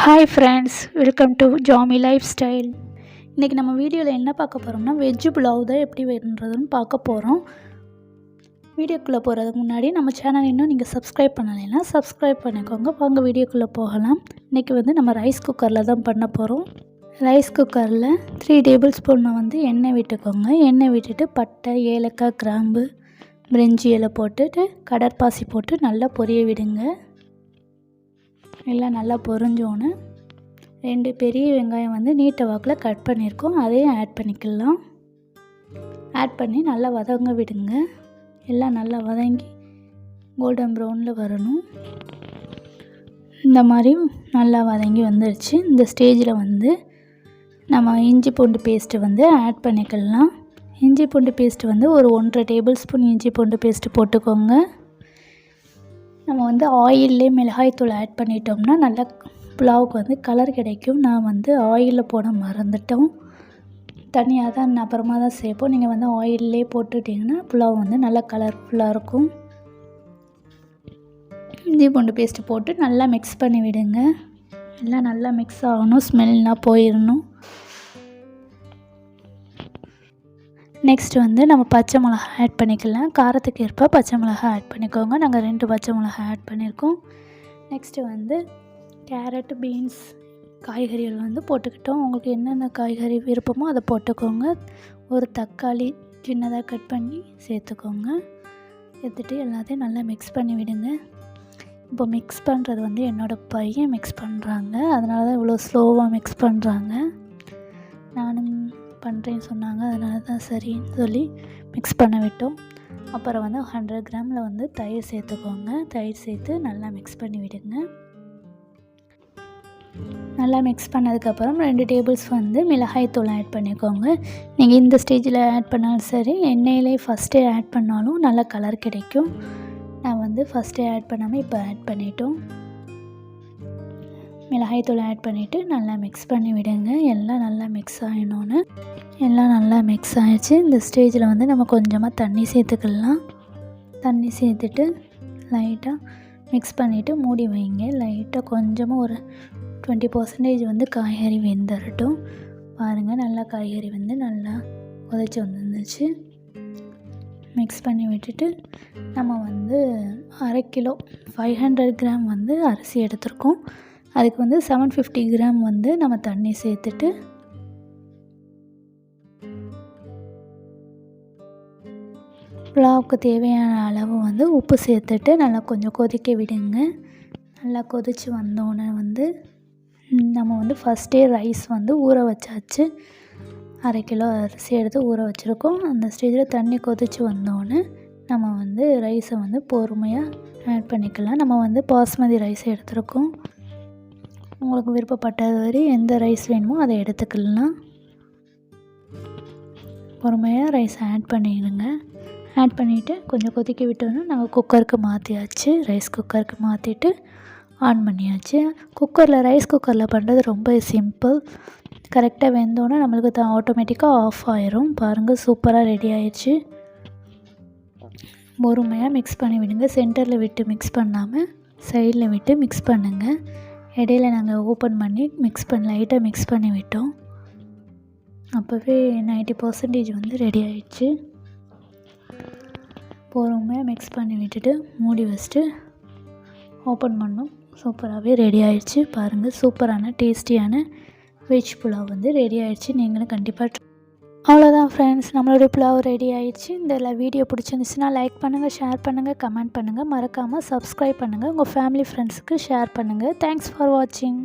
Hi friends, welcome to Jamie life style. இன்றைக்கி நம்ம வீடியோவில் என்ன பார்க்க போகிறோம்னா வெஜ்ஜு புலாவ் தான் எப்படி வேணுன்றதுன்னு பார்க்க போகிறோம். வீடியோக்குள்ளே போகிறதுக்கு முன்னாடி நம்ம சேனல் இன்னும் நீங்கள் சப்ஸ்கிரைப் பண்ணலைன்னா சப்ஸ்கிரைப் பண்ணிக்கோங்க. வாங்க வீடியோக்குள்ளே போகலாம். இன்றைக்கி நம்ம ரைஸ் குக்கரில் தான் பண்ண போகிறோம். ரைஸ் குக்கரில் 3 டேபிள் ஸ்பூன் எண்ணெய் விட்டுக்கோங்க. எண்ணெய் விட்டுட்டு பட்டை, ஏலக்காய், கிராம்பு, பிரிஞ்சி இலை போட்டுட்டு கடற்பாசி போட்டு நல்லா பொரிய விடுங்க. எல்லாம் நல்லா பொரிஞ்சோன்னு 2 பெரிய வெங்காயம் நீட்ட வாக்கில் கட் பண்ணியிருக்கோம், அதையும் ஆட் பண்ணிக்கலாம். ஆட் பண்ணி நல்லா வதங்க விடுங்க. எல்லாம் நல்லா வதங்கி கோல்டன் ப்ரௌனில் வரணும். இந்த மாதிரி நல்லா வதங்கி வந்துடுச்சு. இந்த ஸ்டேஜில் நம்ம இஞ்சி பூண்டு பேஸ்ட்டு ஆட் பண்ணிக்கலாம். இஞ்சி பூண்டு பேஸ்ட்டு ஒரு 1.5 டேபிள் ஸ்பூன் இஞ்சி பூண்டு பேஸ்ட்டு போட்டுக்கோங்க. நம்ம ஆயிலே மிளகாய்த்தூள் ஆட் பண்ணிட்டோம்னா நல்லா புலாவுக்கு கலர் கிடைக்கும். நான் ஆயிலில் போட மறந்துட்டோம். தனியாக தான் அப்புறமா தான் சேர்ப்போம். நீங்கள் ஆயிலே போட்டுட்டிங்கன்னா புலாவ் நல்லா கலர்ஃபுல்லாக இருக்கும். இஞ்சி பூண்டு பேஸ்ட்டு போட்டு நல்லா மிக்ஸ் பண்ணி விடுங்க. எல்லாம் நல்லா மிக்ஸ் ஆகணும், ஸ்மெல்லாம் போயிடணும். நெக்ஸ்ட்டு நம்ம பச்சை மிளகா ஆட் பண்ணிக்கலாம். காரத்துக்கு ஏற்ப பச்சை மிளகா ஆட் பண்ணிக்கோங்க. நாங்கள் 2 பச்சை மிளகா ஆட் பண்ணியிருக்கோம். நெக்ஸ்ட்டு கேரட், பீன்ஸ் காய்கறிகள் போட்டுக்கிட்டோம். உங்களுக்கு என்னென்ன காய்கறி விருப்பமோ அதை போட்டுக்கோங்க. ஒரு தக்காளி சின்னதாக கட் பண்ணி சேர்த்துக்கோங்க. சேர்த்துட்டு எல்லாத்தையும் நல்லா மிக்ஸ் பண்ணி விடுங்க. இப்போ மிக்ஸ் பண்ணுறது என்னோடய பையன் மிக்ஸ் பண்ணுறாங்க. அதனால தான் இவ்வளோ ஸ்லோவாக மிக்ஸ் பண்ணுறாங்க. நானும் பண்ணுறேன்னு சொன்னாங்க, அதனால தான் சரின்னு சொல்லி மிக்ஸ் பண்ண விட்டோம். அப்புறம் 100 கிராமில் தயிர் சேர்த்துக்கோங்க. தயிர் சேர்த்து நல்லா மிக்ஸ் பண்ணி விடுங்க. நல்லா மிக்ஸ் பண்ணதுக்கப்புறம் 2 டேபிள்ஸ் மிளகாய்த்தூள் ஆட் பண்ணிக்கோங்க. நீங்கள் இந்த ஸ்டேஜில் ஆட் பண்ணாலும் சரி, எண்ணெயிலே ஃபஸ்ட்டே ஆட் பண்ணாலும் நல்ல கலர் கிடைக்கும். நான் ஃபஸ்ட்டே ஆட் பண்ணாமல் இப்போ ஆட் பண்ணிட்டோம். மிளகாய்த்தூள் ஆட் பண்ணிவிட்டு நல்லா மிக்ஸ் பண்ணி விடுங்க. எல்லாம் நல்லா மிக்ஸ் ஆகிடணுன்னு. எல்லாம் நல்லா மிக்ஸ் ஆகிடுச்சு. இந்த ஸ்டேஜில் நம்ம கொஞ்சமாக தண்ணி சேர்த்துக்கலாம். தண்ணி சேர்த்துட்டு லைட்டாக மிக்ஸ் பண்ணிவிட்டு மூடி வைங்க. லைட்டாக கொஞ்சமாக ஒரு 20% காய்கறி வெந்துடட்டும். பாருங்கள், நல்லா காய்கறி நல்லா கொதிச்சு வந்துருந்துச்சு. மிக்ஸ் பண்ணி விட்டுட்டு நம்ம 1/2 கிலோ 500 கிராம் அரிசி எடுத்திருக்கோம். அதுக்கு 750 கிராம் நம்ம தண்ணி சேர்த்துட்டு புலாவுக்கு தேவையான அளவு உப்பு சேர்த்துட்டு நல்லா கொஞ்சம் கொதிக்க விடுங்க. நல்லா கொதித்து வந்தோடனே நம்ம ஃபஸ்ட்டே ரைஸ் ஊற வச்சாச்சு. 1/2 கிலோ அரிசி எடுத்து ஊற வச்சுருக்கோம். அந்த ஸ்டேஜில் தண்ணி கொதித்து வந்தோடனே நம்ம ரைஸை பொறுமையாக ஆட் பண்ணிக்கலாம். நம்ம பாஸ்மதி ரைஸ் எடுத்துருக்கோம். உங்களுக்கு விருப்பப்பட்டது வரை எந்த ரைஸ் வேணுமோ அதை எடுத்துக்கலாம். பொறுமையாக ரைஸ் ஆட் பண்ணிடுங்க. ஆட் பண்ணிவிட்டு கொஞ்சம் கொதிக்க விட்டோன்னா நாங்கள் குக்கருக்கு மாற்றியாச்சு. ரைஸ் குக்கருக்கு மாற்றிட்டு ஆன் பண்ணியாச்சு. ரைஸ் குக்கரில் பண்ணுறது ரொம்ப சிம்பிள். கரெக்டாக வெந்தோன்னே நம்மளுக்கு ஆட்டோமேட்டிக்காக ஆஃப் ஆயிரும். பாருங்கள், சூப்பராக ரெடி ஆயிடுச்சு. பொறுமையாக மிக்ஸ் பண்ணி விடுங்க. சென்டரில் விட்டு மிக்ஸ் பண்ணாமல் சைடில் விட்டு மிக்ஸ் பண்ணுங்கள். இடையில நாங்கள் ஓப்பன் பண்ணி லைட்டாக மிக்ஸ் பண்ணி விட்டோம். அப்போவே 90% ரெடி ஆயிடுச்சு. பொறுமையாக மிக்ஸ் பண்ணி விட்டுட்டு மூடி வச்சுட்டு ஓப்பன் பண்ணோம். சூப்பராகவே ரெடி ஆயிடுச்சு. பாருங்கள், சூப்பரான டேஸ்டியான வெஜ் புலாவ் ரெடி ஆயிடுச்சு. நீங்களும் கண்டிப்பாக அவ்வளோதான் ஃப்ரெண்ட்ஸ், நம்மளுடைய புலாவ் ரெடி ஆயிடுச்சு. இந்த வீடியோ பிடிச்சிருந்துச்சுன்னா லைக் பண்ணுங்கள், ஷேர் பண்ணுங்கள், கமெண்ட் பண்ணுங்கள். மறக்காமல் சப்ஸ்கிரைப் பண்ணுங்கள். உங்கள் ஃபேமிலி ஃப்ரெண்ட்ஸுக்கு ஷேர் பண்ணுங்கள். தேங்க்ஸ் ஃபார் வாட்சிங்.